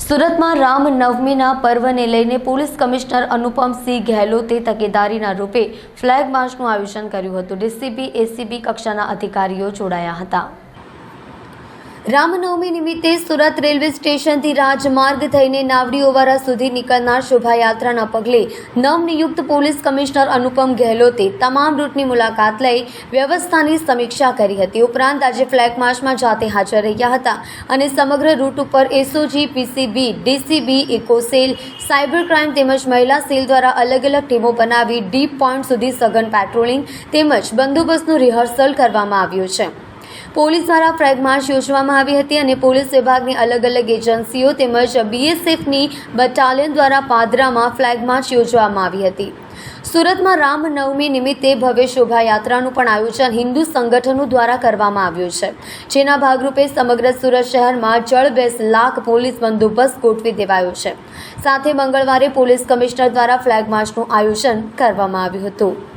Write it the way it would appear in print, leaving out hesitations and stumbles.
સુરતમાં રામનવમીના પર્વને લઈને પોલીસ કમિશનર અનુપમસિંહ ગહેલોતે તકેદારીના રૂપે ફ્લેગ માર્ચનું આયોજન કર્યું હતું। ડીસીપી એસીપી કક્ષાના અધિકારીઓ જોડાયા હતા। રામનવમી નિમિત્તે સુરત રેલવે સ્ટેશનથી રાજમાર્ગ થઈને નાવડી ઓવારા સુધી નીકળનાર શોભાયાત્રાના પગલે નવનિયુક્ત પોલીસ કમિશનર અનુપમ ગહેલોતે તમામ રૂટની મુલાકાત લઈ વ્યવસ્થાની સમીક્ષા કરી હતી। ઉપરાંત આજે ફ્લેગ માર્ચમાં જાતે હાજર રહ્યા હતા અને સમગ્ર રૂટ ઉપર SOG, PCB, DCB, eco cell, cyber crime તેમજ મહિલા સેલ દ્વારા અલગ અલગ ટીમો બનાવી ડીપ પોઈન્ટ સુધી સઘન પેટ્રોલિંગ તેમજ બંદોબસ્તનું રિહર્સલ કરવામાં આવ્યું છે। પોલીસ દ્વારા ફ્લેગ માર્ચ યોજવામાં આવી હતી અને પોલીસ વિભાગની અલગ અલગ એજન્સીઓ તેમજ બીએસએફની બટાલિયન દ્વારા પાદરામાં ફ્લેગ માર્ચ યોજવામાં આવી હતી। સુરતમાં રામનવમી નિમિત્તે ભવ્ય શોભાયાત્રાનું પણ આયોજન હિન્દુ સંગઠનો દ્વારા કરવામાં આવ્યું છે, જેના ભાગરૂપે સમગ્ર સુરત શહેરમાં જળ 2 લાખ પોલીસ બંદોબસ્ત ગોઠવી દેવાયો છે। સાથે મંગળવારે પોલીસ કમિશનર દ્વારા ફ્લેગ માર્ચનું આયોજન કરવામાં આવ્યું હતું।